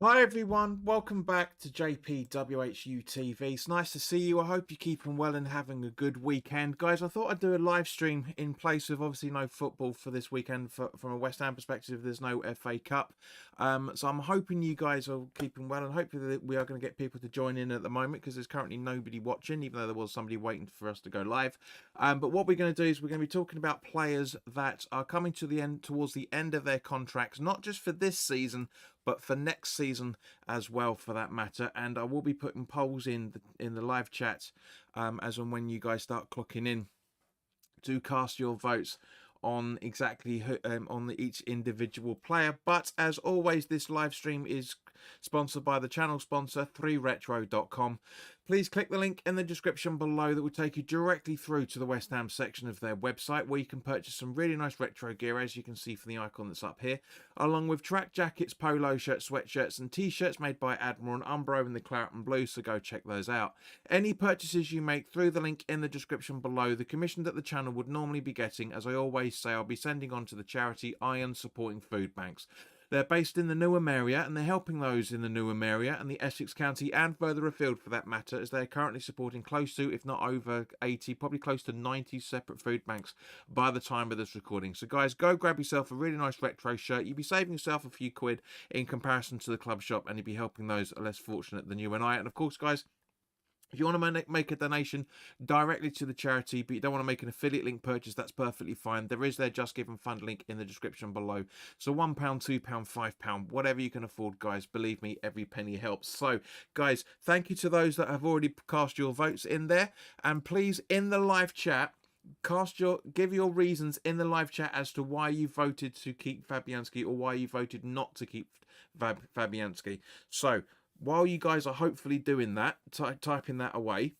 Hi everyone, welcome back to WHU TV. It's nice to see you. I hope you're keeping well and having a good weekend. Guys, I thought I'd do a live stream in place of obviously no football for this weekend. From a West Ham perspective, there's no FA Cup. So I'm hoping you guys are keeping well, and hopefully that we are going to get people to join in at the moment, because there's currently nobody watching, even though there was somebody waiting for us to go live. But what we're going to do is we're going to be talking about players that are coming to the end, towards the end of their contracts, not just for this season, but for next season as well, for that matter. And I will be putting polls in the live chat as and when you guys start clocking in. Do cast your votes on exactly who, each individual player. But as always, this live stream is sponsored by the channel sponsor 3retro.com. Please click the link in the description below that will take you directly through to the West Ham section of their website, where you can purchase some really nice retro gear, as you can see from the icon that's up here, along with track jackets, polo shirts, sweatshirts and t-shirts made by Admiral and Umbro in the claret and blue, so go check those out. Any purchases you make through the link in the description below, the commission that the channel would normally be getting, as I always say, I'll be sending on to the charity Iron Supporting Food Banks. They're based in the Newham area, and they're helping those in the Newham area and the Essex County, and further afield for that matter, as they're currently supporting close to, if not over 80, probably close to 90 separate food banks by the time of this recording. So guys, go grab yourself a really nice retro shirt. You'll be saving yourself a few quid in comparison to the club shop, and you'll be helping those less fortunate than you and I. And of course, guys, if you want to make a donation directly to the charity, but you don't want to make an affiliate link purchase, that's perfectly fine. There is their Just Give and Fund link in the description below. So £1, £2, £5, whatever you can afford, guys. Believe me, every penny helps. So, guys, thank you to those that have already cast your votes in there. And please, in the live chat, give your reasons in the live chat as to why you voted to keep Fabianski, or why you voted not to keep Fabianski. So, while you guys are hopefully doing that, typing that away,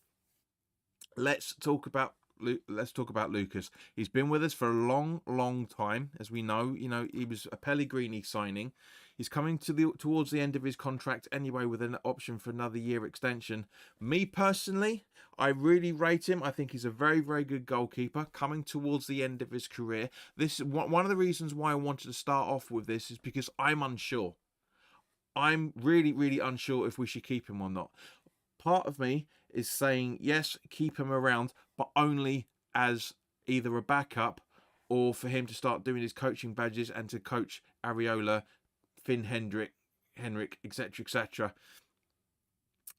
let's talk about Lucas. He's been with us for a long time, as we know. You know, he was a Pellegrini signing. He's coming towards the end of his contract anyway, with an option for another year extension. Me personally, I really rate him. I think he's a very good goalkeeper coming towards the end of his career. This is one of the reasons why I wanted to start off with this, is because I'm unsure. I'm really unsure if we should keep him or not. Part of me is saying, yes, keep him around, but only as either a backup, or for him to start doing his coaching badges and to coach Areola, Finn Henrik, etc.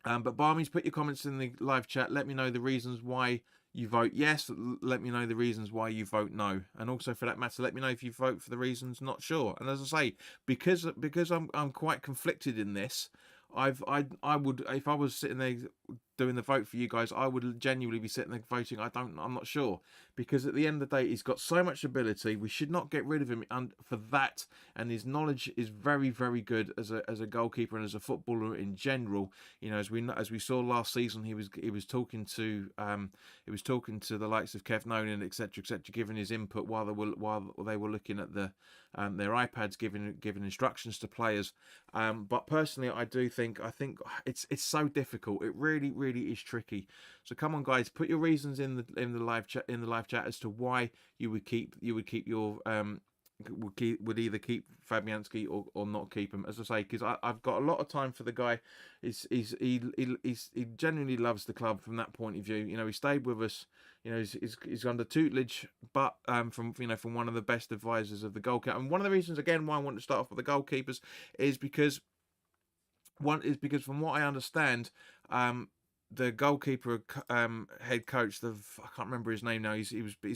But by all means, put your comments in the live chat. Let me know the reasons why you vote yes. Let me know the reasons why you vote no. And also, for that matter, let me know if you vote for the reasons not sure. And as I say, because I'm quite conflicted in this, I would, if I was sitting there doing the vote for you guys, I would genuinely be sitting there voting I'm not sure, because at the end of the day, he's got so much ability. We should not get rid of him for that, and his knowledge is very good as a goalkeeper and as a footballer in general. You know, as we saw last season, he was talking to the likes of Kev Nolan, etc, giving his input while they were looking at their iPads, giving instructions to players. But personally, I think it's so difficult. It really is tricky. So come on, guys, put your reasons in the live chat as to why you would keep your would either keep Fabianski or not keep him. As I say, because I've got a lot of time for the guy. He genuinely loves the club from that point of view. You know, he stayed with us. You know, he's under tutelage, but from one of the best advisors of the goalkeeper. And one of the reasons, again, why I want to start off with the goalkeepers is because from what I understand, the goalkeeper head coach, I can't remember his name now. He's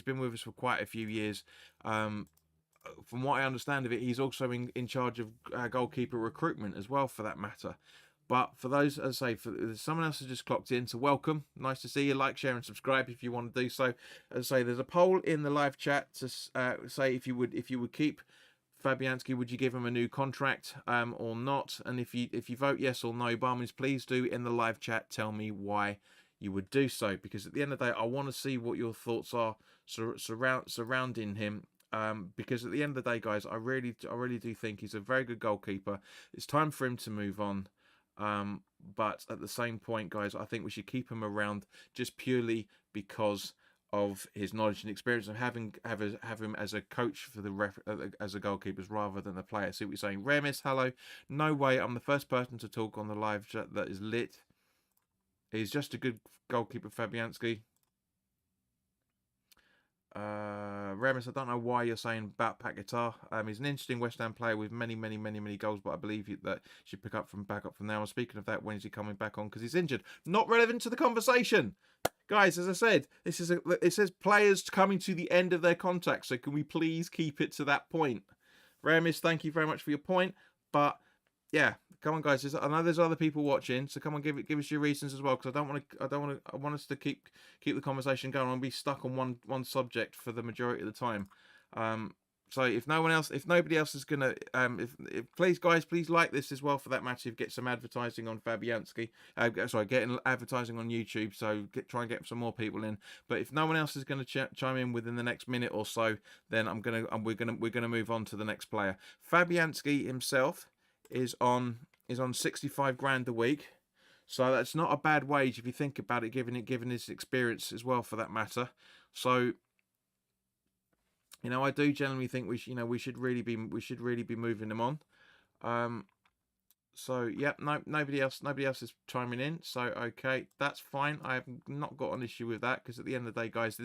been with us for quite a few years. From what I understand of it, he's also in charge of goalkeeper recruitment as well, for that matter. But for those, as I say, for someone else has just clocked in, so welcome. Nice to see you. Like, share, and subscribe if you want to do so. As I say, there's a poll in the live chat to say if you would keep Fabianski, would you give him a new contract or not? And if you vote yes or no, barmans, please do in the live chat tell me why you would do so, because at the end of the day, I want to see what your thoughts are surrounding him. Because at the end of the day, guys, I really do think he's a very good goalkeeper. It's time for him to move on. But at the same point, guys, I think we should keep him around just purely because of his knowledge and experience of have him as a coach for the as a goalkeepers rather than a player. See what you're saying, Remis? Hello, no way. I'm the first person to talk on the live chat that is lit. He's just a good goalkeeper, Fabianski. Remus, I don't know why you're saying about Paquetá. He's an interesting West Ham player with many goals, but I believe that should pick up from now. I'm speaking of that, when is he coming back on? Because he's injured. Not relevant to the conversation. Guys, as I said, it says players coming to the end of their contract, so can we please keep it to that point? Remus, thank you very much for your point, but yeah, come on, guys. I know there's other people watching, so come on, give us your reasons as well, because I want us to keep the conversation going. I want to be stuck on one subject for the majority of the time. So if nobody else is gonna, if please, guys, please like this as well for that matter. Get some advertising on Fabianski. Getting advertising on YouTube. So try and get some more people in. But if no one else is going to chime in within the next minute or so, then we're gonna move on to the next player. Fabianski himself is on 65 grand a week. So that's not a bad wage if you think about it, given his experience as well for that matter. So, I do generally think we should really be moving them on. So yeah, nobody else is chiming in. So okay, that's fine. I have not got an issue with that, because at the end of the day, guys,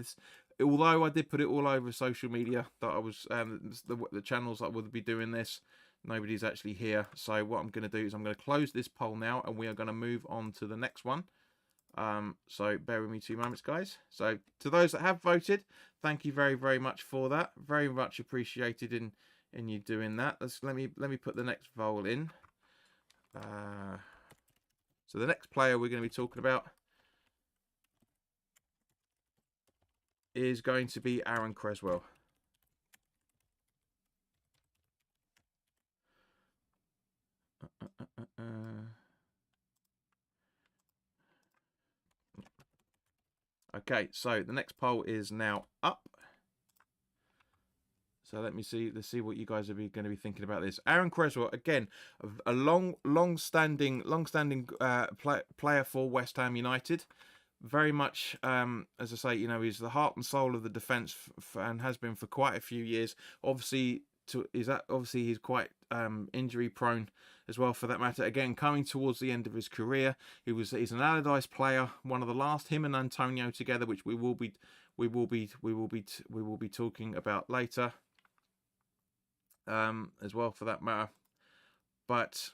although I did put it all over social media that I was the channels that would be doing this, nobody's actually here. So what I'm going to do is I'm going to close this poll now, and we are going to move on to the next one. So bear with me 2 moments, guys. So to those that have voted, thank you very much for that. Very much appreciated in you doing that. Let me put the next poll in. So the next player we're going to be talking about is going to be Aaron Creswell. Okay, so the next poll is now up. So let's see what you guys are going to be thinking about this. Aaron Creswell, again, a long-standing player for West Ham United. Very much, as I say, he's the heart and soul of the defence, and has been for quite a few years. Obviously, he's quite injury prone as well, for that matter. Again, coming towards the end of his career, he's an Allardyce player, one of the last. Him and Antonio together, which we will be talking about later, as well, for that matter. But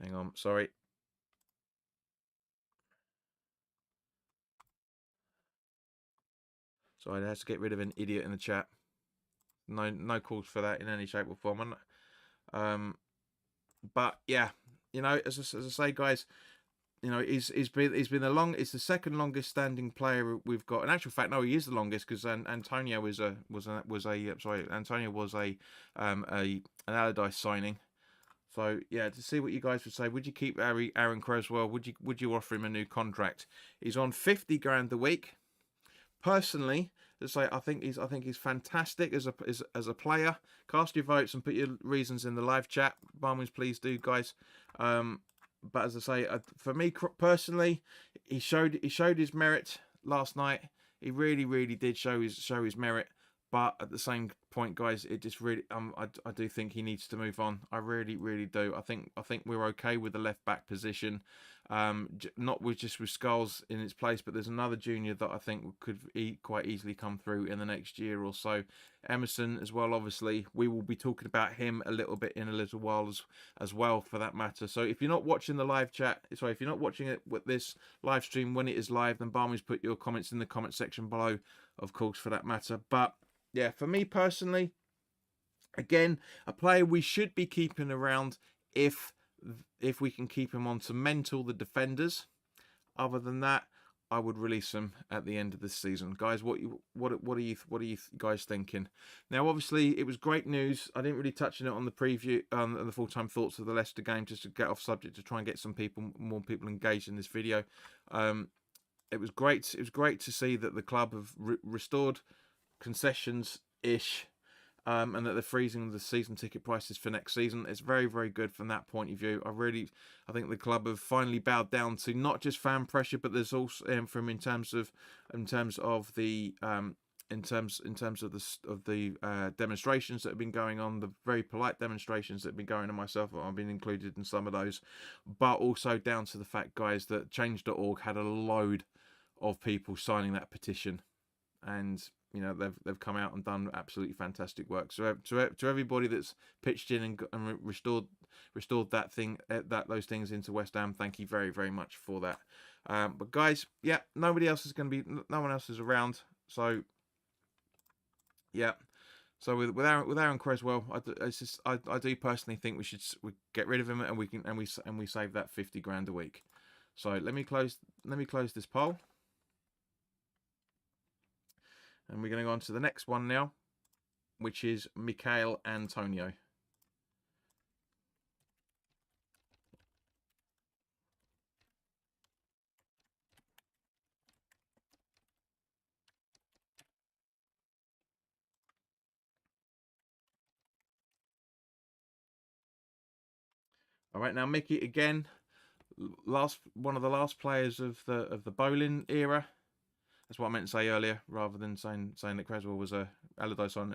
hang on, sorry. So I had to get rid of an idiot in the chat. No calls for that in any shape or form. But yeah, as I say, guys, he's been it's the second longest standing player we've got. In actual fact, no, he is the longest, because Antonio was an Allardyce signing. So yeah, to see what you guys would say. Would you keep Aaron Creswell? Would you offer him a new contract? He's on 50 grand a week. Personally, to say, I think he's fantastic as a player. Cast your votes and put your reasons in the live chat. By all means, please do, guys. But as I say, for me personally, he showed his merit last night. He really did show his merit. But at the same point, guys, it just really I do think he needs to move on. I really do. I think we're okay with the left back position. Not with Skulls in its place, but there's another junior that I think could quite easily come through in the next year or so. Emerson as well, obviously. We will be talking about him a little bit in a little while as well, for that matter. So if you're not watching the live chat, if you're not watching it with this live stream when it is live, then by all means put your comments in the comment section below, of course, for that matter. But yeah, for me personally, again, a player we should be keeping around if we can keep him on to mentor the defenders. Other than that, I would release him at the end of this season, guys. What are you guys thinking? Now, obviously, it was great news. I didn't really touch on it on the preview, the full-time thoughts of the Leicester game, just to get off subject, to try and get more people engaged in this video. It was great. It was great to see that the club have restored concessions ish. and that they're freezing the season ticket prices for next season. It's very, very good from that point of view. I think the club have finally bowed down to not just fan pressure, but there's also in terms of the demonstrations that have been going on, the very polite demonstrations that have been going on. Myself, I've been included in some of those, but also down to the fact, guys, that Change.org had a load of people signing that petition, and they've come out and done absolutely fantastic work. So to everybody that's pitched in and restored those things into West Ham, thank you very, very much for that. But guys, yeah, no one else is around, so yeah. So with Aaron Creswell, I do personally think we get rid of him, and we save that 50 grand a week. So let me close this poll. And we're going to go on to the next one now, which is Michail Antonio. All right, now Mickey again, one of the last players of the bowling era. That's what I meant to say earlier, rather than saying that Creswell was a Allardyce on,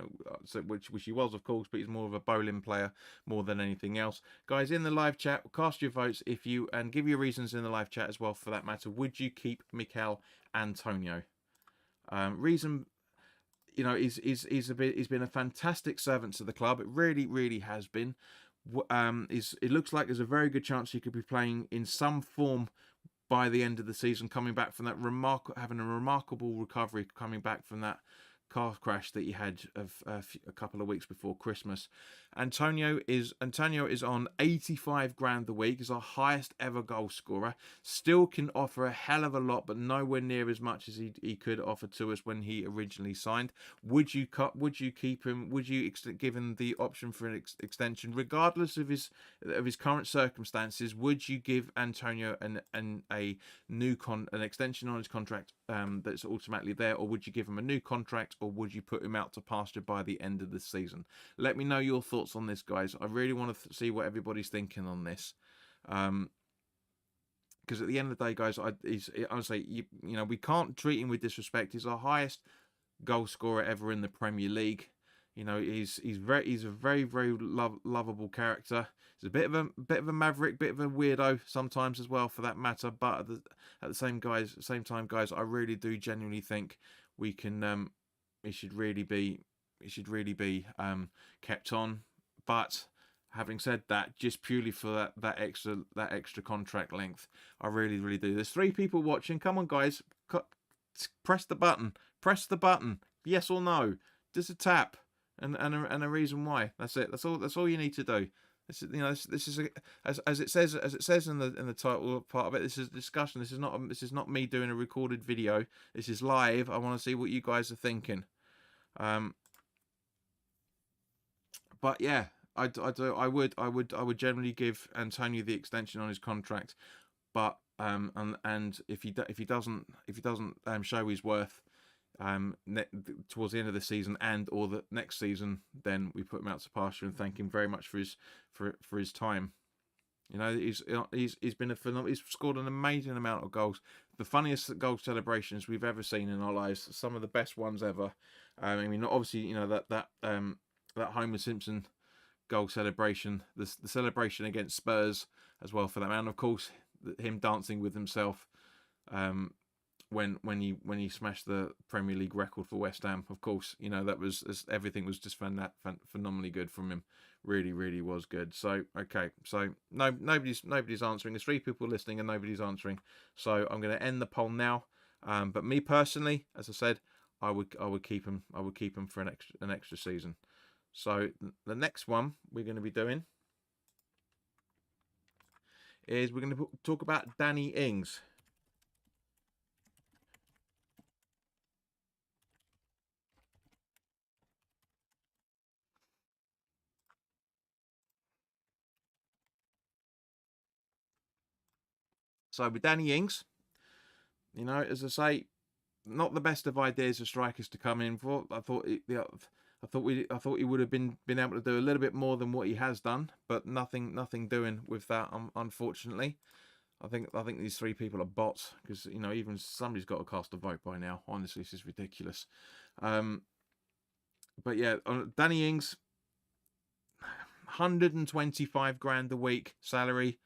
which he was, of course, but he's more of a bowling player more than anything else. Guys, in the live chat, cast your votes and give your reasons in the live chat as well, for that matter. Would you keep Michail Antonio? Reason, he's been a fantastic servant to the club. It really, really has been. It looks like there's a very good chance he could be playing in some form by the end of the season, coming back from that having a remarkable recovery, coming back from that car crash that he had a couple of weeks before Christmas. Antonio is on 85 grand a week. Is our highest ever goal scorer. Still can offer a hell of a lot, but nowhere near as much as he could offer to us when he originally signed. Would you keep him? Would you give him the option for an extension, regardless of his current circumstances? Would you give Antonio an extension on his contract that's automatically there, or would you give him a new contract, or would you put him out to pasture by the end of the season? Let me know your thoughts on this, guys. I really want to see what everybody's thinking on this, because at the end of the day, guys, honestly, we can't treat him with disrespect. He's our highest goal scorer ever in the Premier League. He's a very, very lovable character. He's a bit of a maverick, bit of a weirdo sometimes as well, for that matter. But at the same time, guys, I really do genuinely think we can. He should really be kept on. But having said that, just purely for that extra contract length, I really, really do. There's 3 people watching. Come on, guys, press the button. Press the button. Yes or no. Just a tap. And a reason why. That's it. That's all you need to do. This is as it says in the title part of it. This is a discussion. This is not me doing a recorded video. This is live. I want to see what you guys are thinking. But yeah, I would generally give Antonio the extension on his contract. But and if he doesn't show his worth towards the end of the season or the next season, then we put him out to pasture and thank him very much for his time. He's been a phenomenal. He's scored an amazing amount of goals. The funniest goal celebrations we've ever seen in our lives. Some of the best ones ever. I mean, obviously, that Homer Simpson goal celebration, the celebration against Spurs as well, for that man. Of course, him dancing with himself. When he smashed the Premier League record for West Ham, of course, everything was just phenomenally good from him. Really, really was good. So okay, so nobody's answering. There's 3 people listening and nobody's answering. So I'm going to end the poll now. But me personally, as I said, I would keep him. I would keep him for an extra season. So the next one we're going to be doing is we're going to talk about Danny Ings. So with Danny Ings, as I say, not the best of ideas of strikers to come in for. I thought I thought he would have been able to do a little bit more than what he has done, but nothing doing with that. Unfortunately, I think these three people are bots, because you know, even somebody's got to cast a vote by now. Honestly, this is ridiculous. But yeah, Danny Ings, 125 grand a week salary.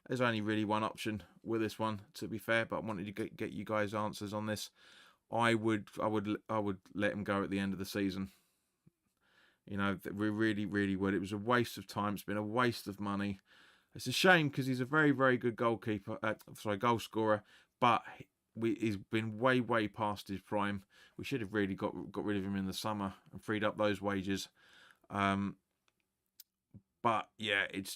There's only really one option with this one, to be fair. But I wanted to get you guys answers on this. I would let him go at the end of the season. You know, we really would. It was a waste of time. It's been a waste of money. It's a shame, because he's a very good goalkeeper. Goal scorer. But he's been way past his prime. We should have really got rid of him in the summer and freed up those wages. But yeah, it's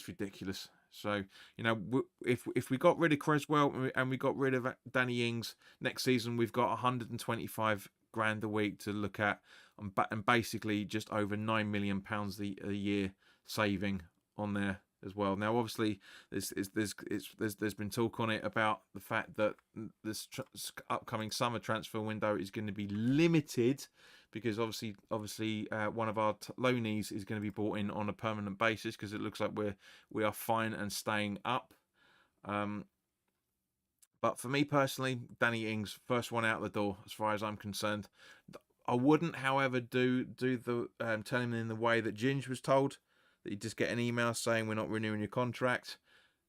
ridiculous. So, you know, if we got rid of Creswell and we got rid of Danny Ings, next season we've got 125 grand a week to look at, and basically just over £9 million a year saving on there as well. Now, obviously, there's been talk on it about the fact that this upcoming summer transfer window is going to be limited, because obviously one of our loanees is going to be brought in on a permanent basis, because it looks like we are fine and staying up. But for me personally, Danny Ings, first one out the door as far as I'm concerned. I wouldn't, however, do the tell him in the way that Ginge was told, that you just get an email saying we're not renewing your contract.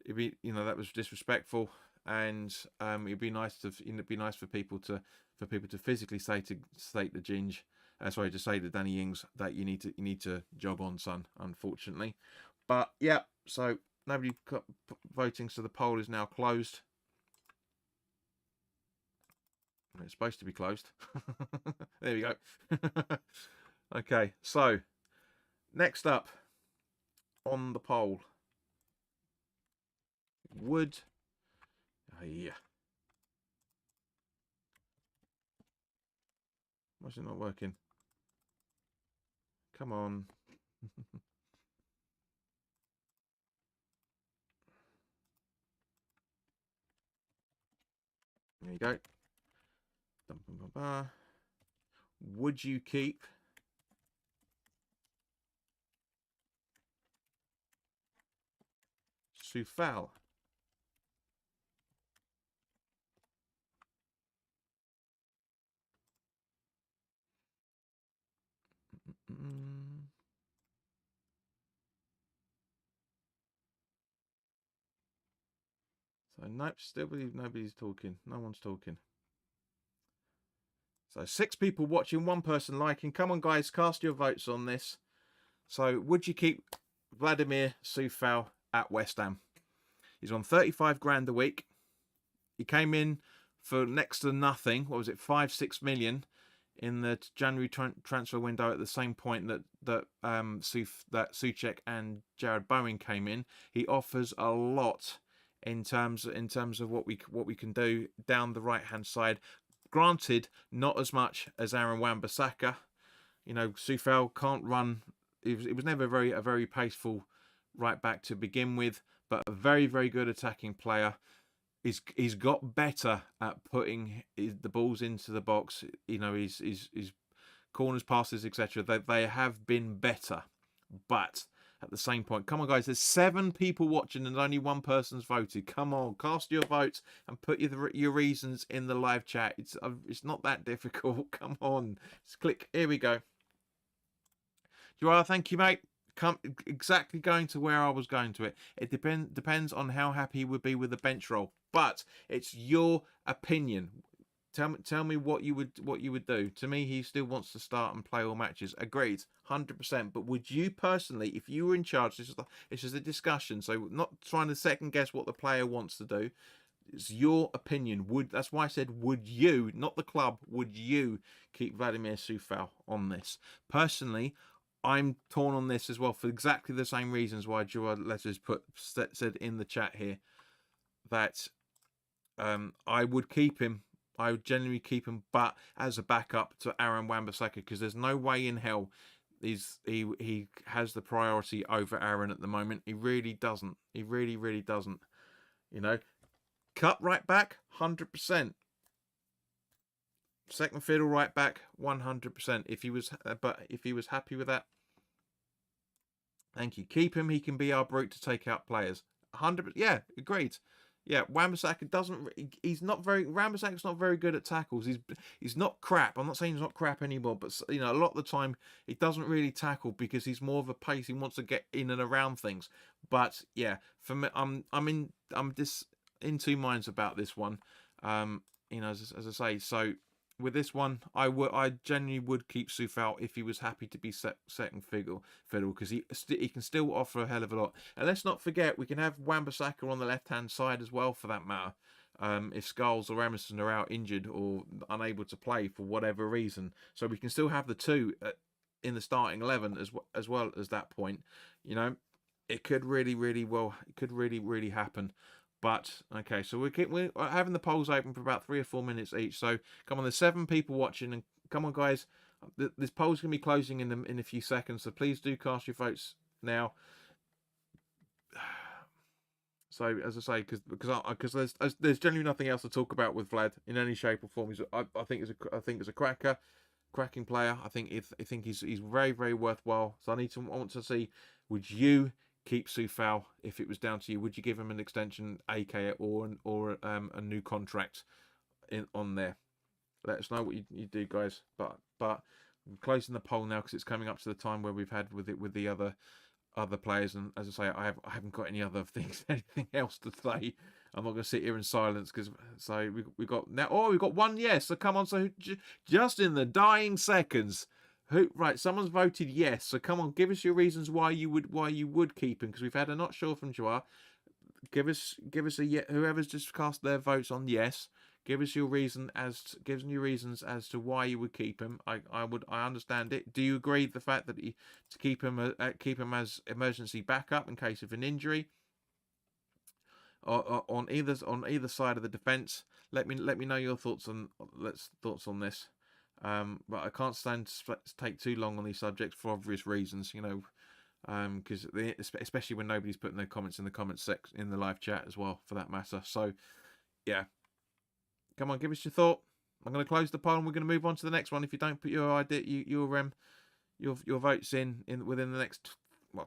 It'd be, you know, that was disrespectful, and it'd be nice for people to physically say to Ginge, to say to Danny Ings that you need to jog on, son. Unfortunately, but yeah. So nobody got voting, so the poll is now closed. It's supposed to be closed. There we go. Okay, so next up on the poll, would yeah. Why is it not working? Come on. There you go. Would you keep Soufal? So nope, still believe nobody's talking. No one's talking. So 6 people watching, 1 person liking. Come on, guys, cast your votes on this. So would you keep Vladimir Soufal at West Ham? He's on 35 grand a week. He came in for next to nothing. What was it, 5-6 million in the January transfer window, at the same point that Souček and Jared Bowen came in. He offers a lot in terms of what we can do down the right hand side. Granted, not as much as Aaron Wan-Bissaka. You know, Soufal can't run. It was never a very paceful right back to begin with, but a very good attacking player. He's got better at putting the balls into the box. You know, his corners, passes, etc. They have been better, but at the same point, come on, guys. There's 7 people watching and only 1 person's voted. Come on, cast your votes and put your reasons in the live chat. It's not that difficult. Come on, just click. Here we go. Joel, thank you, mate. Exactly going to where I was going to it. It depends on how happy he would be with the bench role, but it's your opinion. Tell me what you would do. To me, he still wants to start and play all matches. Agreed, 100%. But would you personally, if you were in charge, this is a discussion, so not trying to second guess what the player wants to do. It's your opinion. That's why I said, would you, not the club, would you keep Vladimir Soufal on this? Personally, I'm torn on this as well, for exactly the same reasons why Joel Letters said in the chat here, that I would keep him. I would genuinely keep him, but as a backup to Aaron Wan-Bissaka, because there's no way in hell he has the priority over Aaron at the moment. He really doesn't. He really doesn't. You know, cut right back, 100%. Second fiddle right back, 100%. But if he was happy with that, thank you. Keep him. He can be our brute to take out players. 100%. Yeah, agreed. Yeah, Wan-Bissaka doesn't. He's not very. Wan-Bissaka's not very good at tackles. He's not crap. I'm not saying he's not crap anymore, but a lot of the time he doesn't really tackle because he's more of a pace. He wants to get in and around things. But yeah, for me, I'm just in two minds about this one. As I say, so with this one, I genuinely would keep Sufal if he was happy to be second fiddle because he can still offer a hell of a lot. And let's not forget, we can have Wan-Bissaka on the left hand side as well, for that matter. If Scholes or Emerson are out injured or unable to play for whatever reason, so we can still have the two in the starting 11 as well as that point. It could really happen. But okay, so we're having the polls open for about 3 or 4 minutes each. So come on, there's 7 people watching, and come on, guys, this poll's gonna be closing in a few seconds. So please do cast your votes now. So as I say, because there's generally nothing else to talk about with Vlad in any shape or form. I think it's a cracking player. I think he's very, very worthwhile. So I want to see, would you keep Sufal if it was down to you? Would you give him an extension, AK, or a new contract on there? Let us know what you do, guys. But I'm closing the poll now because it's coming up to the time where we've had with the other players, and as I say, I haven't got any other things, anything else to say. I'm not going to sit here in silence because we've got now. Oh, we've got one yes. So come on, so just in the dying seconds. Right, someone's voted yes. So come on, give us your reasons why you would keep him, because we've had a not sure from Joa. Give us a yes. Whoever's just cast their votes on yes. Give us your reasons as to why you would keep him. I understand it. Do you agree with the fact that to keep him as emergency backup in case of an injury? Or on either side of the defence. Let me know your thoughts on this. But I can't stand to take too long on these subjects for obvious reasons, because especially when nobody's putting their comments in the comments section in the live chat as well, for that matter. So yeah, come on, give us your thought. I'm going to close the poll and we're going to move on to the next one. If you don't put your idea, your votes in within the next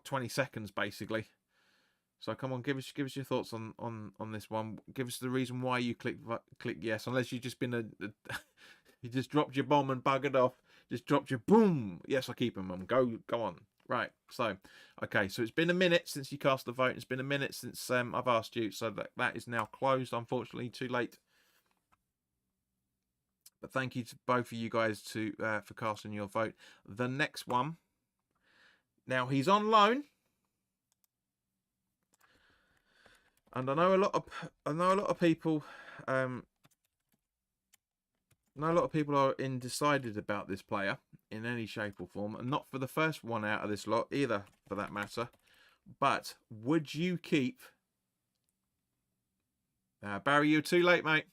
20 seconds, basically. So come on, give us your thoughts on this one. Give us the reason why you click yes, unless you've just been you just dropped your bomb and buggered off. Just dropped your boom. Yes, I keep him, Mum. Go on. Right. So, okay. So it's been a minute since you cast the vote. It's been a minute since I've asked you. So that is now closed. Unfortunately, too late. But thank you to both of you guys for casting your vote. The next one. Now he's on loan, and I know a lot of people. A lot of people are undecided about this player in any shape or form, and not for the first one out of this lot either, for that matter. But would you keep? Barry, you're too late, mate.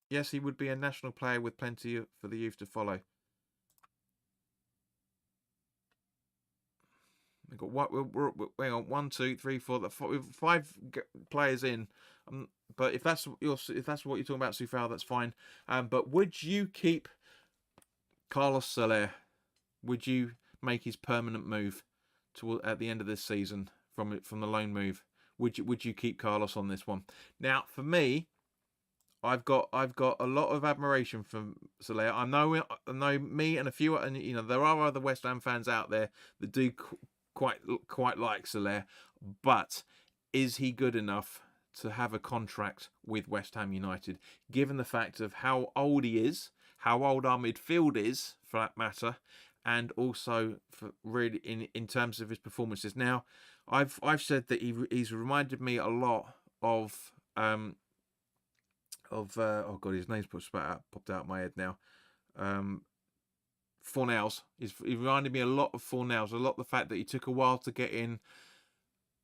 Yes, he would be a national player with plenty for the youth to follow. We've got what? Hang on, 1, 2, 3, 4, 5 players in. But if that's what you're talking about, Sufal, that's fine. But would you keep Carlos Soler? Would you make his permanent move at the end of this season from the loan move? Would you keep Carlos on this one? Now, for me, I've got a lot of admiration for Soler. I know me and a few, and there are other West Ham fans out there that do quite like Soler, but is he good enough to have a contract with West Ham United, given the fact of how old he is, how old our midfield is, for that matter, and also for really in terms of his performances? Now, I've said that he's reminded me a lot of oh god, his name's popped out of my head now. Fornals. He reminded me a lot of Fornals. A lot of the fact that he took a while to get in,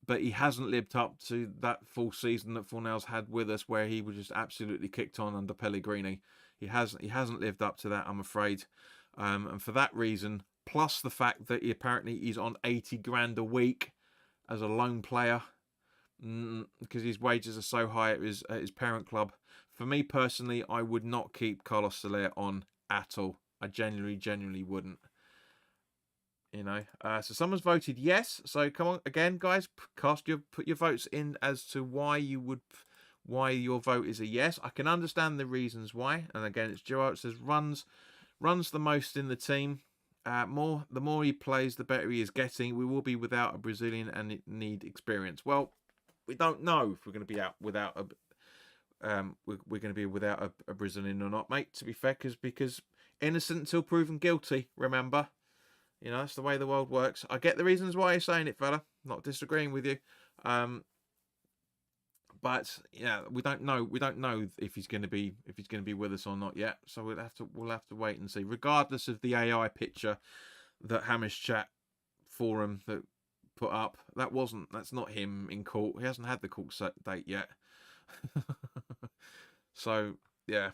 but he hasn't lived up to that full season that Fornals had with us, where he was just absolutely kicked on under Pellegrini. He hasn't lived up to that, I'm afraid. And for that reason, plus the fact that he's on 80 grand a week as a loan player, because his wages are so high at his parent club. For me personally, I would not keep Carlos Soler on at all. I genuinely wouldn't. You know, so someone's voted yes. So come on again, guys, put your votes in as to why your vote is a yes. I can understand the reasons why, and again, it's Joe. It says runs the most in the team. The more he plays, the better he is getting. We will be without a Brazilian and need experience. Well, we don't know if we're going to be out without we're going to be without a Brazilian or not, mate. To be fair, because innocent until proven guilty. Remember. You know, that's the way the world works. I get the reasons why you're saying it, fella. Not disagreeing with you. But yeah, we don't know. We don't know if he's going to be with us or not yet. So we'll have to wait and see. Regardless of the AI picture that Hamish Chat forum that put up, that's not him in court. He hasn't had the court date yet. So yeah.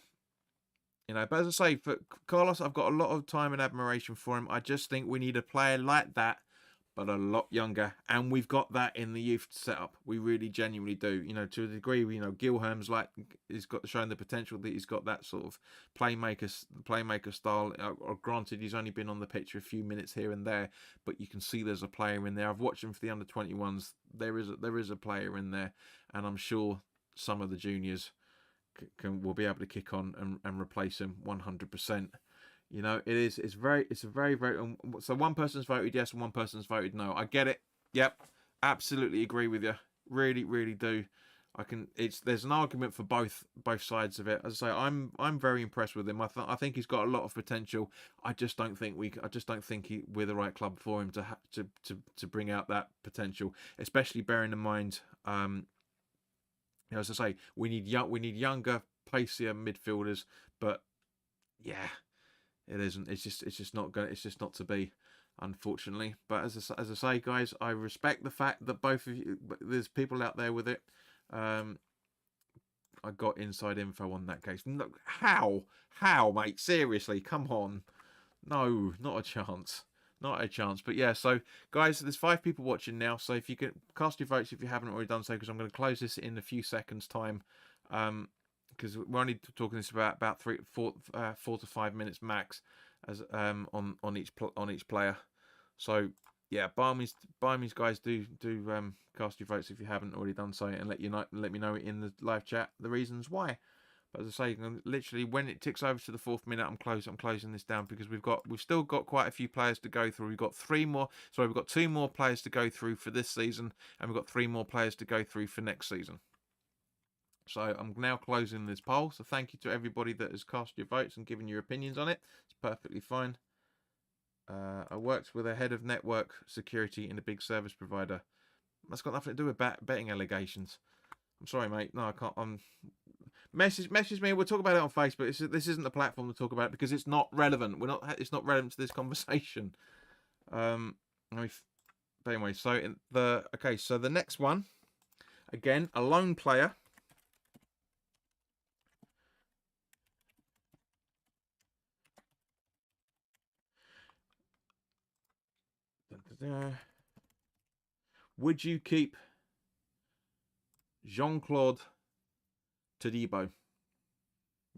You know, but as I say, for Carlos, I've got a lot of time and admiration for him. I just think we need a player like that, but a lot younger. And we've got that in the youth setup. We really genuinely do. You know, to a degree, you know, Gilham's he's got shown the potential that he's got that sort of playmaker style. Granted, he's only been on the pitch for a few minutes here and there, but you can see there's a player in there. I've watched him for the under-21s. There is a player in there, and I'm sure some of the juniors will be able to kick on and replace him 100%. You know, it's a very so one person's voted yes and one person's voted no. I get it. Yep, absolutely agree with you. Really do. There's an argument for both sides of it. As I say, I'm very impressed with him. I think he's got a lot of potential. I just don't think we're the right club for him to bring out that potential, especially bearing in mind. You know, as I say, we need younger, pacier midfielders, but yeah, it isn't. It's just not going. It's just not to be, unfortunately. But as I say, guys, I respect the fact that both of you. There's people out there with it. I got inside info on that case. No, how, mate? Seriously, come on. No, not a chance. Not a chance. But yeah, so guys, there's 5 people watching now. So if you can cast your votes if you haven't already done so, because I'm going to close this in a few seconds' time. Because we're only talking this about 4 to 5 minutes max as on each player. So yeah, by all means, guys, do cast your votes if you haven't already done so, and let me know in the live chat the reasons why. But as I say, literally when it ticks over to the 4th minute, I'm closing this down because we've still got quite a few players to go through. We've got 2 more players to go through for this season, and we've got 3 more players to go through for next season. So I'm now closing this poll. So thank you to everybody that has cast your votes and given your opinions on it. It's perfectly fine. I worked with a head of network security in a big service provider. That's got nothing to do with betting allegations. I'm sorry, mate. No, I can't. Message me. We'll talk about it on Facebook. This isn't the platform to talk about it because it's not relevant. It's not relevant to this conversation. But anyway, so so the next one, again, a lone player. Would you keep Jean-Claude Todibo?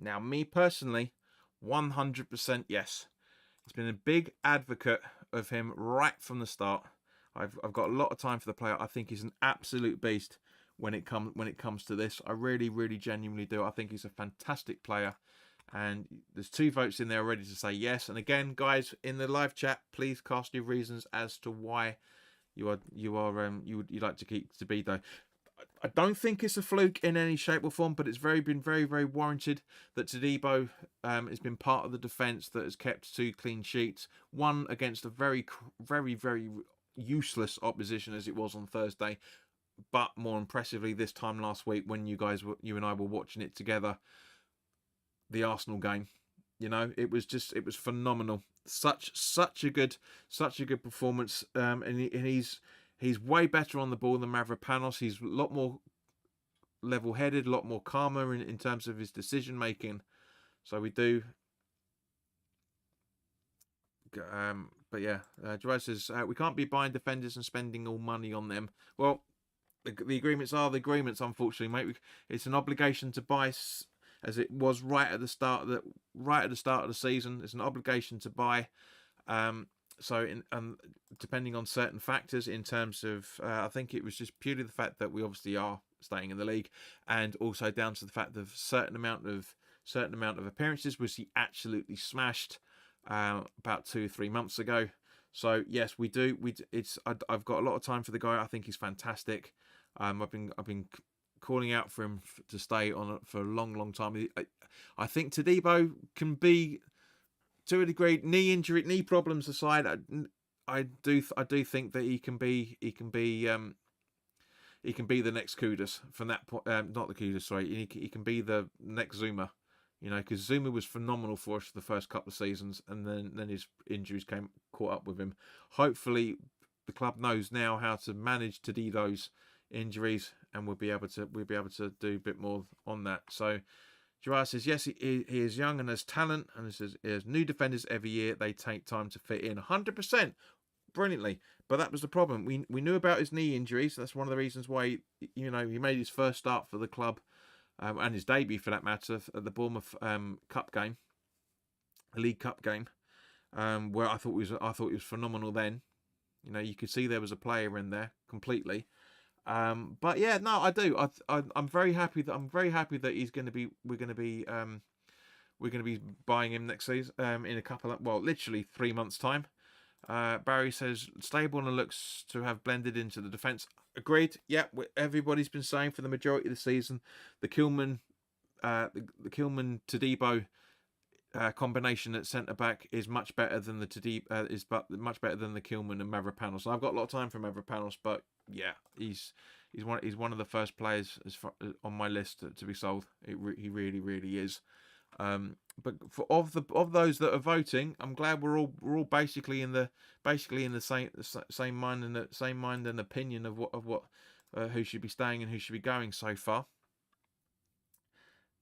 Now, me personally, 100% yes. He's been a big advocate of him right from the start. I've got a lot of time for the player. I think he's an absolute beast when it comes to this. I really genuinely do. I think he's a fantastic player. And there's 2 votes in there already to say yes. And again, guys, in the live chat, please cast your reasons as to why you'd like to keep Todibo. I don't think it's a fluke in any shape or form, but it's been very warranted that Todibo has been part of the defence that has kept 2 clean sheets. One against a very useless opposition as it was on Thursday, but more impressively this time last week when you and I were watching it together, the Arsenal game. You know, it was phenomenal. Such a good performance. And he's way better on the ball than Mavropanos. He's a lot more level-headed, a lot more calmer in terms of his decision making. So we do. But yeah, Gerard says we can't be buying defenders and spending all money on them. Well, the agreements are the agreements. Unfortunately, mate, it's an obligation to buy, as it was right at the start of the season. It's an obligation to buy. So, depending on certain factors, in terms of, I think it was just purely the fact that we obviously are staying in the league, and also down to the fact of certain amount of appearances, which he absolutely smashed about 2 or 3 months ago. So yes, we do. I've got a lot of time for the guy. I think he's fantastic. I've been calling out for him to stay on for a long time. I think Tadibo can be, to a degree, knee problems aside. I do think that he can be the next Kudus from that point. Not the Kudus, sorry. He can be the next Zuma. Because Zuma was phenomenal for us for the first couple of seasons, and then his injuries caught up with him. Hopefully, the club knows now how to manage Tadido's injuries, and we'll be able to do a bit more on that. So, Gerard says yes, he is young and has talent, and he says there's new defenders every year. They take time to fit in. 100%, brilliantly. But that was the problem. We knew about his knee injuries. That's one of the reasons why he made his first start for the club. And his debut, for that matter, at the Bournemouth Cup game, the League Cup game, where I thought he was phenomenal. Then, you could see there was a player in there completely. But yeah, no, I do. I'm very happy that he's going to be. We're going to be buying him next season. In a couple of, literally 3 months' time. Barry says stable and looks to have blended into the defence. Agreed. Yeah, everybody's been saying for the majority of the season, the Kilman Tadibo combination at centre back is much better than the much better than the Kilman and Mavropanos. So I've got a lot of time for Mavropanos, but yeah, he's one of the first players on my list to be sold. He really is. But of those that are voting, I'm glad we're all basically in the same mind and opinion of what who should be staying and who should be going so far.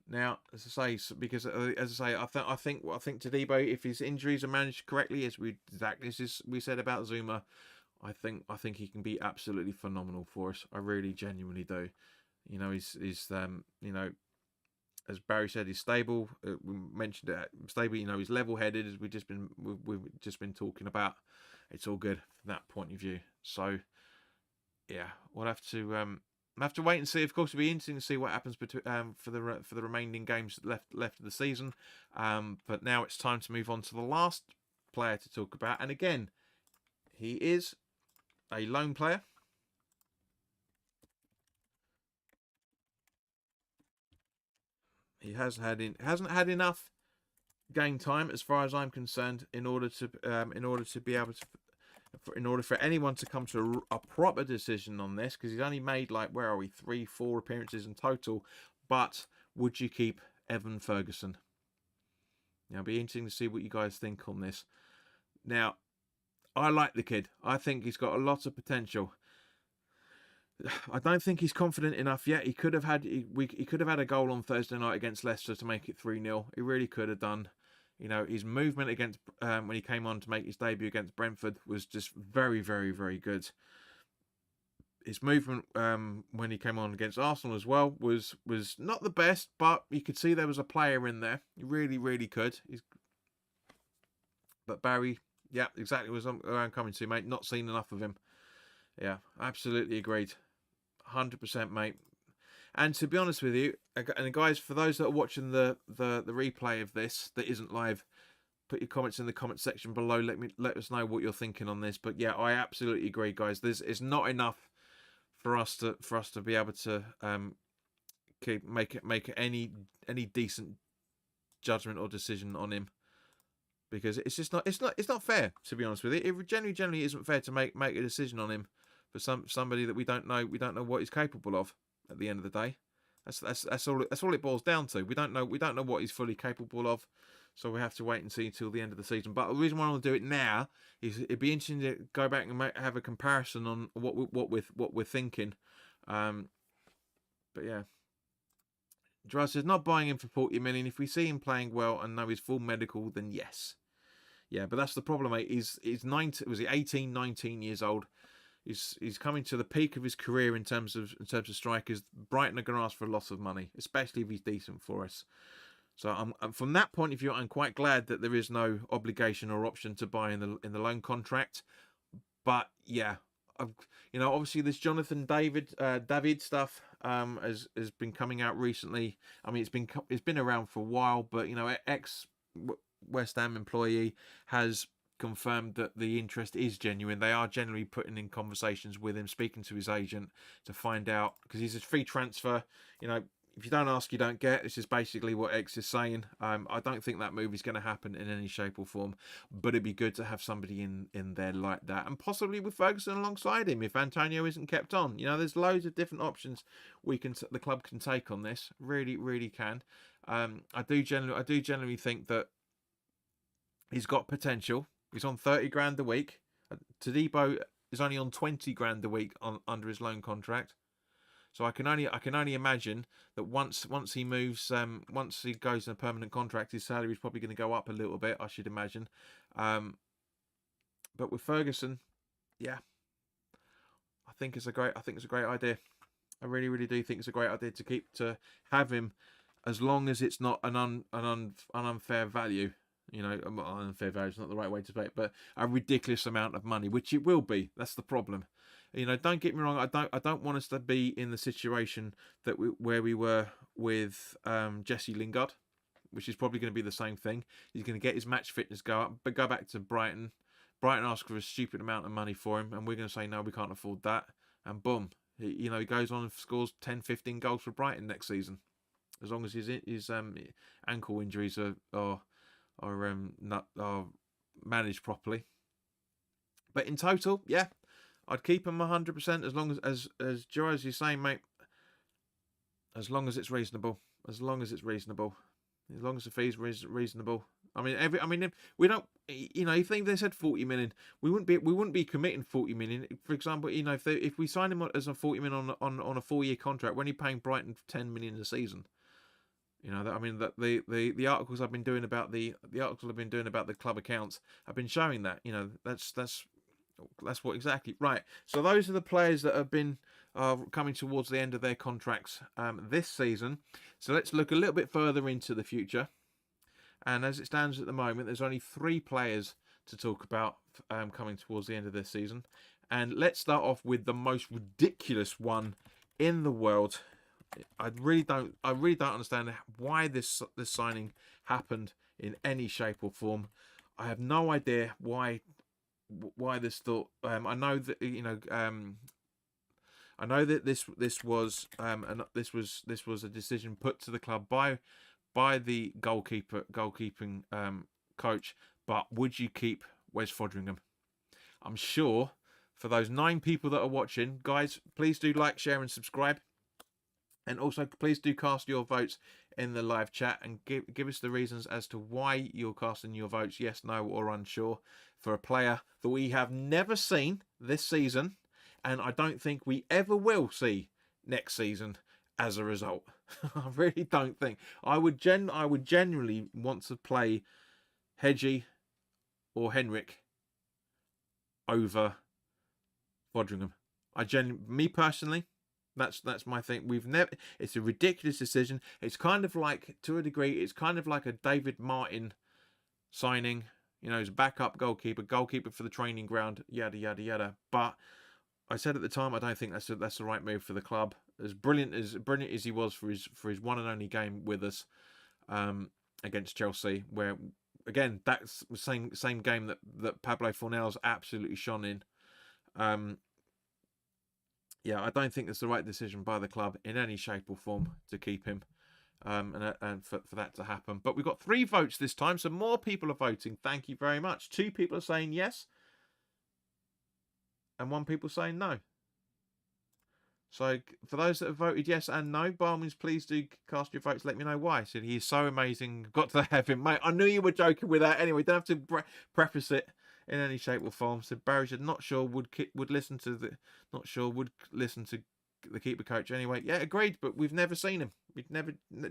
Now, as I say, because as I say, I think Tadibo, if his injuries are managed correctly, as we said about Zuma, I think he can be absolutely phenomenal for us. I really genuinely do. He's as Barry said, he's stable. We mentioned it, stable. He's level-headed, as we've just been talking about. It's all good from that point of view. So, yeah, we'll have to wait and see. Of course, it'll be interesting to see what happens for the remaining games left of the season. But now it's time to move on to the last player to talk about, and again, he is a lone player. He hasn't had enough game time, as far as I'm concerned, in order to be able to, in order for anyone to come to a proper decision on this, because he's only made 3-4 appearances in total. But would you keep Evan Ferguson? Now, it'll be interesting to see what you guys think on this. Now, I like the kid. I think he's got a lot of potential. I don't think he's confident enough yet. He could have had a goal on Thursday night against Leicester to make it 3-0. He really could have done. His movement against when he came on to make his debut against Brentford was just very good. His movement when he came on against Arsenal as well was not the best, but you could see there was a player in there. He really could. But Barry, yeah, exactly where I'm coming to, mate. Not seen enough of him. Yeah, absolutely agreed. 100%, mate. And to be honest with you, and guys, for those that are watching the replay of this that isn't live, put your comments in the comment section below. Let us know what you're thinking on this. But yeah, I absolutely agree, guys. It's not enough for us to be able to make any decent judgment or decision on him, because it's not fair, to be honest with you. It generally isn't fair to make a decision on him for somebody that we don't know what he's capable of at the end of the day. That's all it boils down to. We don't know what he's fully capable of, so we have to wait and see until the end of the season. But the reason why I want to do it now is it'd be interesting to go back and have a comparison on what we're thinking. But yeah, Gerard says not buying him for 40 million. If we see him playing well and know his full medical, then yes. Yeah, but that's the problem, mate. He's 18, 19 years old. he's coming to the peak of his career in terms of strikers. Brighton are going to ask for a lot of money, especially if he's decent for us. So from that point of view, I'm quite glad that there is no obligation or option to buy in the loan contract. But yeah, obviously this Jonathan David stuff has been coming out recently. I mean, it's been around for a while, but ex West Ham employee has confirmed that the interest is genuine. They are generally putting in conversations with him, speaking to his agent to find out, because he's a free transfer. If you don't ask, you don't get. This is basically what X is saying. I don't think that move is going to happen in any shape or form, but it'd be good to have somebody in there like that, and possibly with Ferguson alongside him if Antonio isn't kept on. There's loads of different options the club can take on this. Really, really can. I do generally think that he's got potential. He's on 30 grand a week. Todibo is only on 20 grand a week under his loan contract. So I can only imagine that once he moves, once he goes in a permanent contract, his salary is probably going to go up a little bit, I should imagine. But with Ferguson, yeah, I think it's a great idea. I really, really do think it's a great idea to have him, as long as it's not an unfair value. Unfair value is not the right way to say it, but a ridiculous amount of money, which it will be. That's the problem. Don't get me wrong. I don't want us to be in the situation where we were with Jesse Lingard, which is probably going to be the same thing. He's going to get his match fitness go up, but go back to Brighton. Brighton ask for a stupid amount of money for him, and we're going to say no, we can't afford that. And boom, he goes on and scores 10, 15 goals for Brighton next season, as long as his ankle injuries are managed properly. But in total, yeah, I'd keep him 100%, as long as Joe, as you're saying, mate. As long as it's reasonable. As long as the fees reasonable. I mean, we don't. If they said 40 million, we wouldn't be committing 40 million. For example, if we sign him as a 40 million on a 4-year contract, we're only paying Brighton 10 million a season. The articles I've been doing about the club accounts have been showing that. That's what exactly right. So those are the players that have been coming towards the end of their contracts this season. So let's look a little bit further into the future. And as it stands at the moment, there's only 3 players to talk about coming towards the end of this season. And let's start off with the most ridiculous one in the world. I really don't understand why this signing happened in any shape or form. I have no idea why this thought. I know that this was a decision put to the club by the goalkeeping coach. But would you keep Wes Foderingham? I'm sure for those 9 people that are watching, guys, please do like, share, and subscribe. And also, please do cast your votes in the live chat and give us the reasons as to why you're casting your votes, yes, no, or unsure, for a player that we have never seen this season, and I don't think we ever will see next season as a result. I really don't think. I would genuinely want to play Hedgie or Henrik over Foderingham. Me personally, that's my thing. It's a ridiculous decision. It's kind of like, to a degree, it's kind of like a David Martin signing. He's a backup goalkeeper for the training ground, yada yada yada. But I said at the time, I don't think that's the right move for the club. As brilliant as he was for his one and only game with us against Chelsea, where again that's the same game that Pablo Fornel's absolutely shone in. Yeah, I don't think it's the right decision by the club in any shape or form to keep him, and for that to happen. But we've got 3 votes this time, so more people are voting. Thank you very much. 2 people are saying yes, and 1 people saying no. So for those that have voted yes and no, by all means, please do cast your votes. Let me know why. So he's so amazing. Got to have him, mate. I knew you were joking with that. Anyway, don't have to preface it in any shape or form. So Barry said, would listen to the keeper coach anyway. Yeah, agreed. But we've never seen him. We've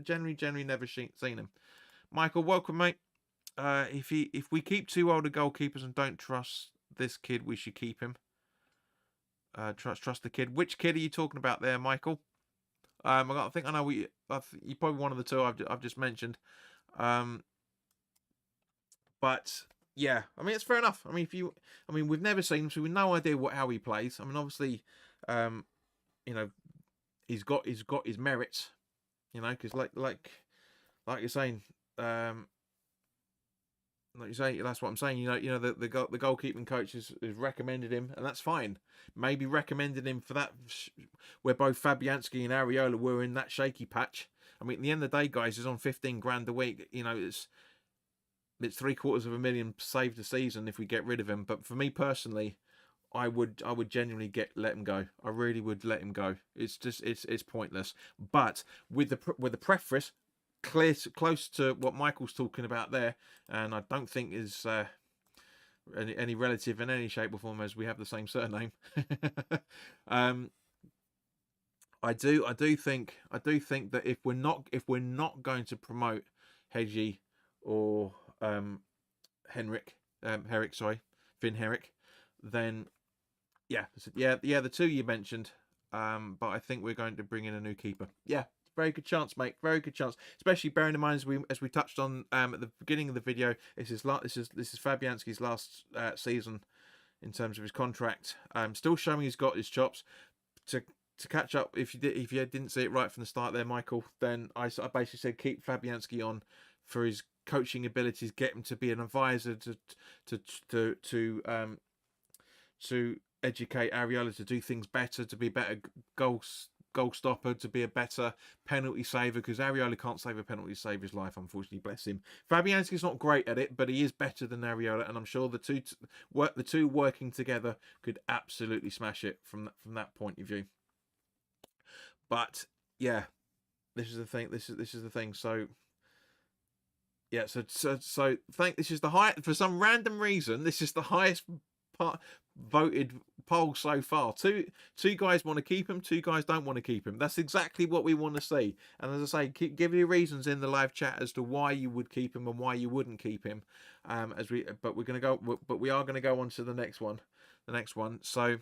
generally never seen him. Michael, welcome, mate. If we keep 2 older goalkeepers and don't trust this kid, we should keep him. Trust the kid. Which kid are you talking about there, Michael? I think I know what you. You're probably one of the two I've just mentioned. Um, but yeah, I mean it's fair enough. I mean we've never seen him, so we've no idea how he plays. I mean obviously, um, you know, he's got his merits. You know, because like you're saying, like you say, that's what I'm saying. The goalkeeping coach has recommended him, and that's fine. Maybe recommended him for that, where both Fabianski and Areola were in that shaky patch. I mean, at the end of the day, guys, he's on 15 grand a week. You know, it's $750,000 saved a season if we get rid of him. But for me personally, I would genuinely let him go. I really would let him go. It's just it's pointless. But with the preface close to what Michael's talking about there, and I don't think is any relative in any shape or form, as we have the same surname. I do think that if we're not going to promote Hedgie or Herrick, sorry, Finn Herrick, then yeah, the two you mentioned. But I think we're going to bring in a new keeper. Yeah, very good chance, mate. Very good chance. Especially bearing in mind as we touched on at the beginning of the video, this is Fabianski's last season in terms of his contract. Still showing he's got his chops. To catch up, if you didn't see it right from the start there, Michael, then I basically said keep Fabianski on for his coaching abilities, get him to be an advisor to educate Areola to do things better, to be a better goal stopper, to be a better penalty saver, because Areola can't save a penalty to save his life, unfortunately, bless him. Fabianski's not great at it, but he is better than Areola, and I'm sure the two working together could absolutely smash it from that point of view. But yeah, this is the thing. This is the thing. So yeah, so this is the high, for some random reason, this is the highest voted poll so far. Two guys want to keep him, two guys don't want to keep him. That's exactly what we want to see. And as I say, give your reasons in the live chat as to why you would keep him and why you wouldn't keep him. But we are going to go on to the next one. So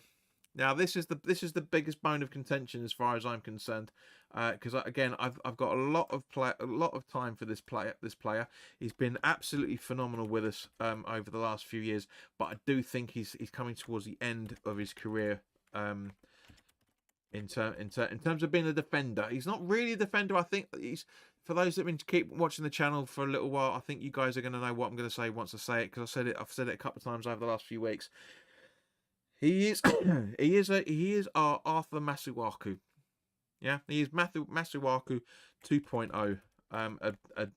now this is the biggest bone of contention as far as I'm concerned, because again I've got a lot of time for this player. He's been absolutely phenomenal with us over the last few years, but I do think he's coming towards the end of his career. In terms of being a defender, he's not really a defender. I think he's, for those that have been keep watching the channel for a little while, I think you guys are going to know what I'm going to say once I say it, because I've said it a couple of times over the last few weeks. He is he is our Arthur Masuaku. Yeah, he is Masuaku 2.0.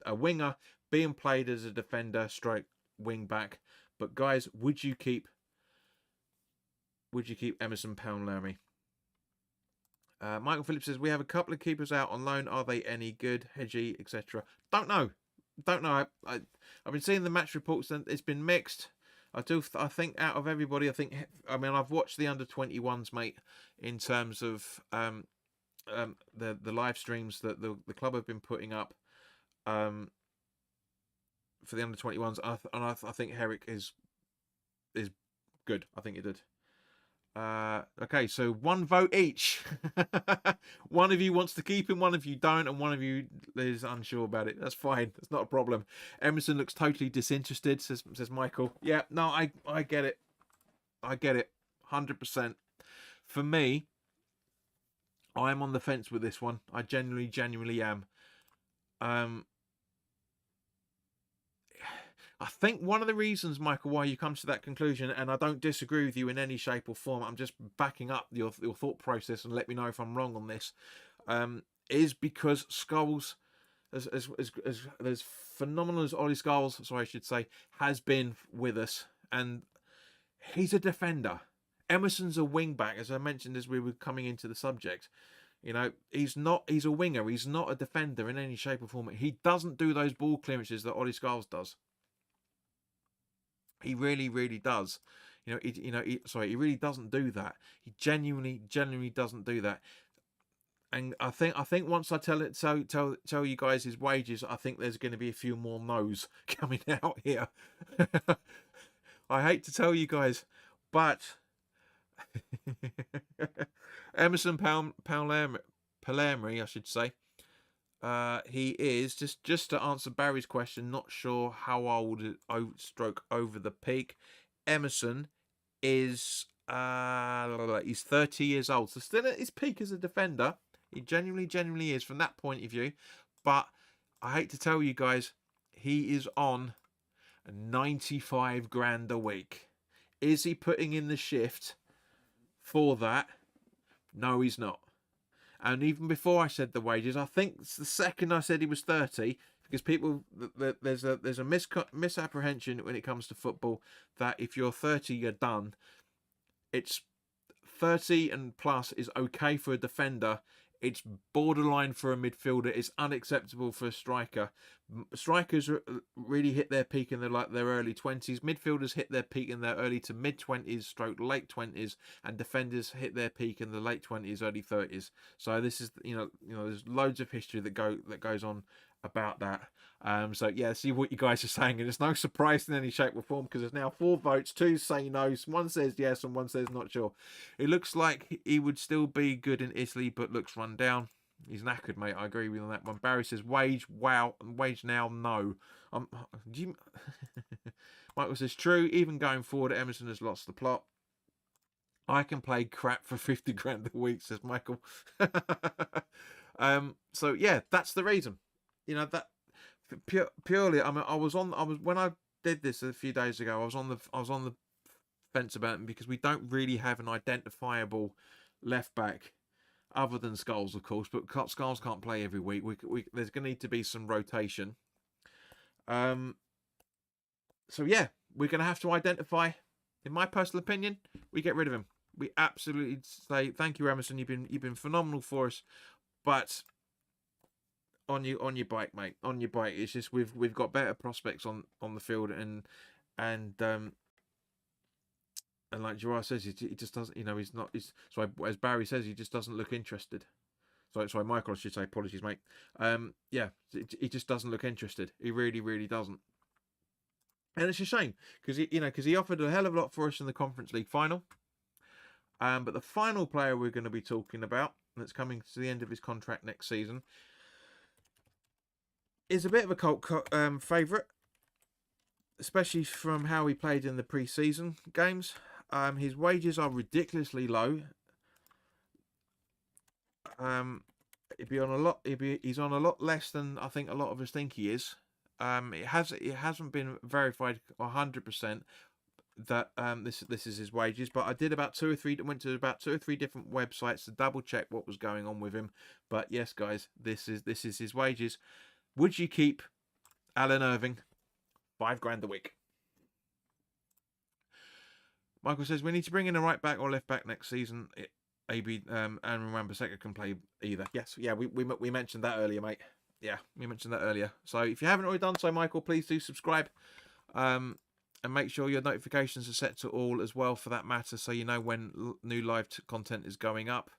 A winger being played as a defender, stroke wing back. But guys, would you keep Emerson Palmieri? Michael Phillips says we have a couple of keepers out on loan. Are they any good? Hedgie, etc. Don't know. I've been seeing the match reports and it's been mixed. I think out of everybody, I've watched the under-21s, mate, in terms of the live streams that the club have been putting up for the under-21s, and I think Herrick is good. I think he did. Okay, so one vote each. One of you wants to keep him, one of you don't, and one of you is unsure about it. That's fine. That's not a problem. Emerson looks totally disinterested, says Michael. Yeah, no, I get it. I get it. 100%. For me, I'm on the fence with this one. I genuinely am. I think one of the reasons, Michael, why you come to that conclusion, and I don't disagree with you in any shape or form, I'm just backing up your thought process and let me know if I'm wrong on this, is because Scholes, as phenomenal as Ollie Scholes, sorry, I should say, has been with us, and he's a defender. Emerson's a wing back, as I mentioned as we were coming into the subject. You know, he's a winger. He's not a defender in any shape or form. He doesn't do those ball clearances that Ollie Scholes does. He really does. He really doesn't do that. He genuinely doesn't do that. And I think once I tell you guys his wages, I think there's going to be a few more no's coming out here. I hate to tell you guys, but Emerson Palermo, I should say. He is just to answer Barry's question. Not sure how old. Stroke over the peak. Emerson is he's 30 years old, so still at his peak as a defender. He genuinely is from that point of view. But I hate to tell you guys, he is on 95 grand a week. Is he putting in the shift for that? No, he's not. And even before I said the wages, I think it's the second I said he was 30, because people, there's a misapprehension when it comes to football that if you're 30 you're done. It's 30 and plus is okay for a defender. It's borderline for a midfielder. It's unacceptable for a striker. Strikers really hit their peak in their early 20s. Midfielders hit their peak in their early to mid 20s, stroke late 20s, and defenders hit their peak in the late 20s, early 30s. So this is there's loads of history that goes on about that. So yeah, see what you guys are saying, and it's no surprise in any shape or form, because there's now 4 votes, 2 say no, 1 says yes, and 1 says not sure. It looks like he would still be good in Italy, but looks run down. He's knackered, mate. I agree with you on that one. Barry says wage, wow, wage now, no. Michael says true. Even going forward, Emerson has lost the plot. I can play crap for 50 grand a week, says Michael. So yeah, that's the reason. That purely. I mean, I was when I did this a few days ago. I was on the fence about it, because we don't really have an identifiable left back other than Skulls, of course. But Skulls can't play every week. There's going to need to be some rotation. So yeah, we're going to have to identify. In my personal opinion, we get rid of him. We absolutely say thank you, Emerson. You've been phenomenal for us, but on your bike, mate. On your bike. It's just we've got better prospects on the field, and like Gerard says, he just doesn't. He's not. So as Barry says, he just doesn't look interested. Sorry, Michael, I should say. Apologies, mate. Yeah, he just doesn't look interested. He really doesn't. And it's a shame, because he offered a hell of a lot for us in the Conference League final. But the final player we're going to be talking about, that's coming to the end of his contract next season, is a bit of a cult favourite, especially from how he played in the pre-season games. His wages are ridiculously low. He's on a lot less than I think a lot of us think he is. It hasn't been verified 100% that this is his wages, but I did went to about 2 or 3 different websites to double check what was going on with him. But yes, guys, this is his wages. Would you keep Alan Irving? 5 grand a week. Michael says we need to bring in a right back or left back next season. AB and Wan-Bissaka can play either. Yes, yeah, we mentioned that earlier, mate. Yeah, we mentioned that earlier. So if you haven't already done so, Michael, please do subscribe. And make sure your notifications are set to all as well, for that matter, so you know when new live content is going up.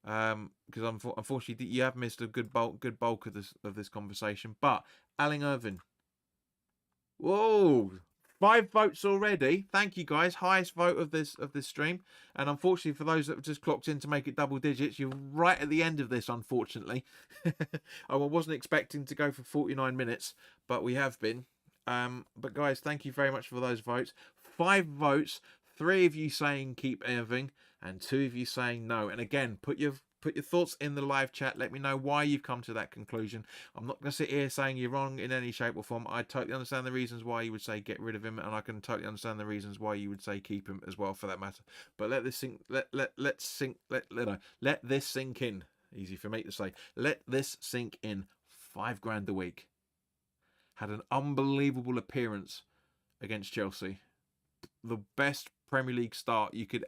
Because unfortunately you have missed a good bulk of this conversation. But Alan Irving, whoa, 5 votes already. Thank you, guys. Highest vote of this stream. And unfortunately, for those that have just clocked in to make it double digits, you're right at the end of this, unfortunately. I wasn't expecting to go for 49 minutes, but we have been. But guys, thank you very much for those votes. 5 votes, 3 of you saying keep Irving, and 2 of you saying no. And again, put your thoughts in the live chat. Let me know why you've come to that conclusion. I'm not going to sit here saying you're wrong in any shape or form. I totally understand the reasons why you would say get rid of him, and I can totally understand the reasons why you would say keep him as well, for that matter. But let this sink. Let this sink in. Easy for me to say. Let this sink in. 5 grand a week. Had an unbelievable appearance against Chelsea. The best Premier League start you could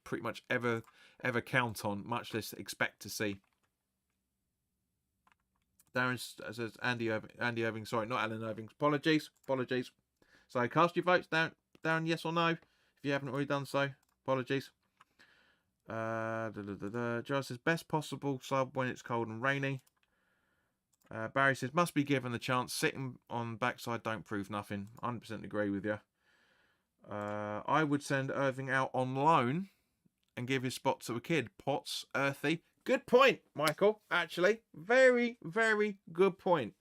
pretty much ever count on, much less expect to see. Darren says Andy Irving, sorry, not Alan Irving. Apologies. So cast your votes, Darren, yes or no, if you haven't already done so. Apologies. Joe says best possible sub when it's cold and rainy. Barry says must be given the chance. Sitting on backside don't prove nothing. 100% agree with you. I would send Irving out on loan and give his spot to a kid. Potts, earthy. Good point, Michael. Actually, very, very good point.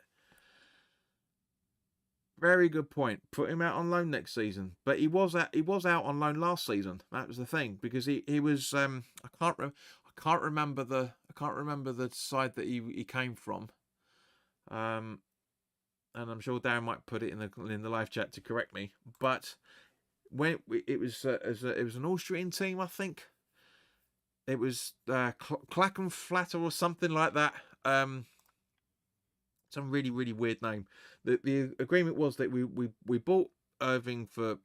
Very good point. Put him out on loan next season, but he was out on loan last season. That was the thing, because he was I can't remember the side that he came from. And I'm sure Darren might put it in the live chat to correct me. But when it was an Austrian team, I think it was Clackenflatter or something like that. Some really, really weird name. The agreement was that we bought Irving for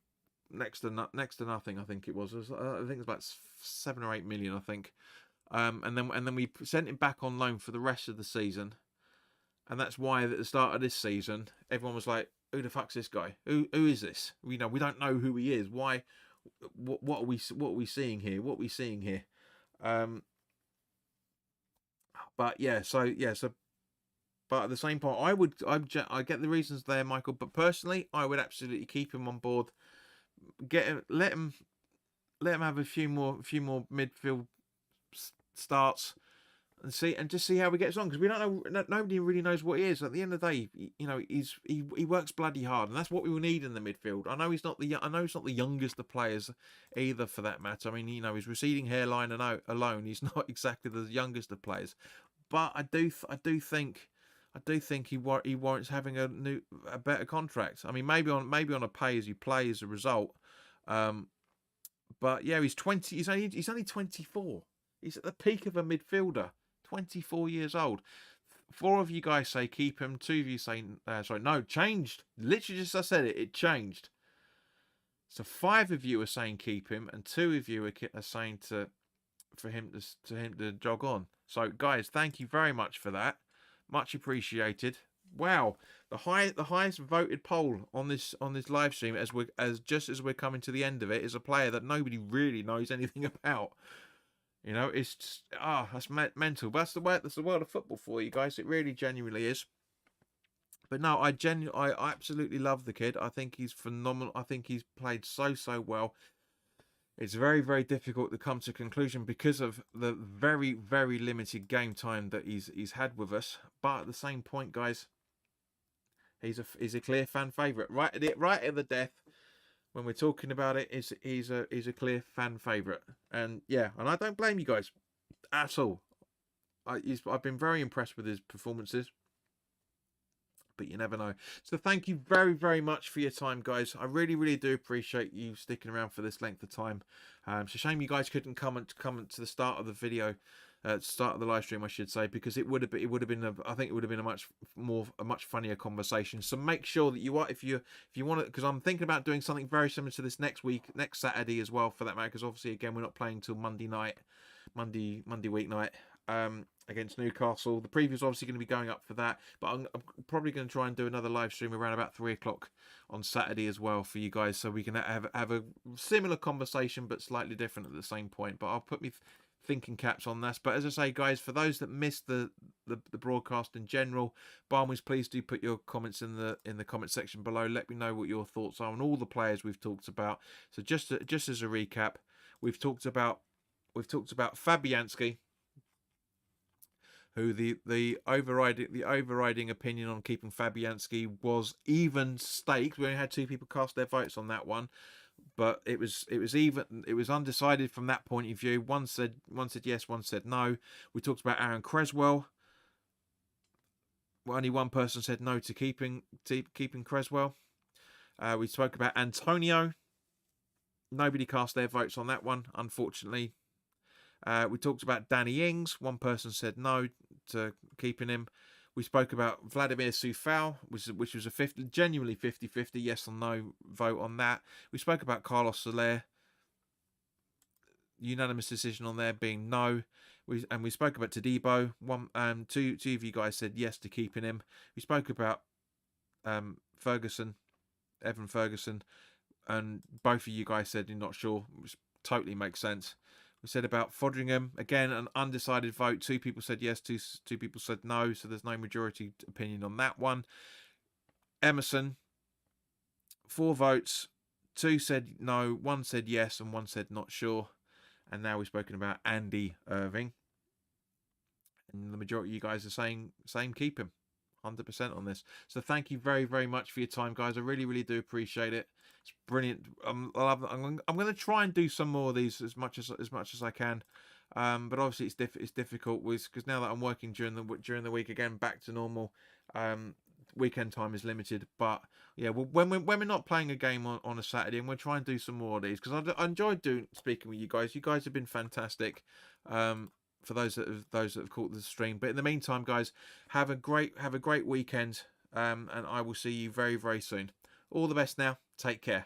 next to nothing. I think it was. I think it was about 7 or 8 million. I think. And then we sent him back on loan for the rest of the season, and that's why at the start of this season everyone was like, "Who the fuck's this guy? Who is this? We don't know who he is. Why? What are we seeing here? What are we seeing here?" But yeah, so but at the same point, I get the reasons there, Michael. But personally, I would absolutely keep him on board. Let him have a few more midfield starts and just see how he gets on, because we don't know. Nobody really knows what he is. At the end of the day, he works bloody hard, and that's what we will need in the midfield. I know he's not the youngest of players either, for that matter. I mean, his receding hairline alone, he's not exactly the youngest of players. But I do think he warrants having a better contract. I mean, maybe on a pay as you play as a result. But yeah, he's 20. He's only 24. He's at the peak of a midfielder. 24 years old. 4 of you guys say keep him. 2 of you say sorry. No, changed. Literally, just as I said it. It changed. So 5 of you are saying keep him, and 2 of you are saying for him to jog on. So guys, thank you very much for that. Much appreciated. Wow, the highest voted poll on this live stream as we're coming to the end of it is a player that nobody really knows anything about. It's just, that's mental. But that's the world of football for you guys. It really genuinely is. But no, I absolutely love the kid. I think he's phenomenal. I think he's played so well. It's very, very difficult to come to a conclusion because of the very, very limited game time that he's had with us. But at the same point, guys, he's a clear fan favourite. Right at the death, when we're talking about it, he's a clear fan favourite. And yeah, and I don't blame you guys at all. I've been very impressed with his performances. But you never know. So thank you very, very much for your time, guys. I really, really do appreciate you sticking around for this length of time. It's a shame you guys couldn't come to the start of the video, start of the live stream, I should say, because it would have been I think it would have been a much funnier conversation. So make sure that you are, if you want to, because I'm thinking about doing something very similar to this next Saturday as well, for that matter, because obviously again we're not playing till Monday week night. Against Newcastle. The preview is obviously going to be going up for that, but I'm probably going to try and do another live stream around about 3 o'clock on Saturday as well for you guys, so we can have a similar conversation but slightly different at the same point. But I'll put me thinking caps on this. But as I say, guys, for those that missed the broadcast in general, by all means, please do put your comments in the comment section below. Let me know what your thoughts are on all the players we've talked about. So just as a recap, we've talked about Fabianski, who the overriding opinion on keeping Fabianski was even staked. We only had 2 people cast their votes on that one, but it was undecided from that point of view. One said yes, one said no. We talked about Aaron Creswell. Well, only one person said no to keeping Creswell. We spoke about Antonio. Nobody cast their votes on that one, unfortunately. We talked about Danny Ings. One person said no to keeping him. We spoke about Vladimir Soufal, which was a genuinely 50-50 yes or no vote on that. We spoke about Carlos Soler. Unanimous decision on there being no. We spoke about Todibo. Two of you guys said yes to keeping him. We spoke about Evan Ferguson, and both of you guys said you're not sure, which totally makes sense. We said about Fodringham, again, an undecided vote. 2 people said yes, two people said no, so there's no majority opinion on that one. Emerson, 4 votes. 2 said no, 1 said yes, and 1 said not sure. and now we've spoken about Andy Irving, and the majority of you guys are saying same, keep him. 100% on this. So thank you very, very much for your time, guys. I really, really do appreciate it. It's brilliant. I'm going to try and do some more of these as much as I can. But obviously it's difficult because now that I'm working during the week again, back to normal. Weekend time is limited, but yeah, well, when we're not playing a game on a Saturday, and we'll try and do some more of these because I enjoyed speaking with you guys. You guys have been fantastic. For those that have caught the stream. But in the meantime, guys, have a great weekend, and I will see you very, very soon. All the best now. Take care.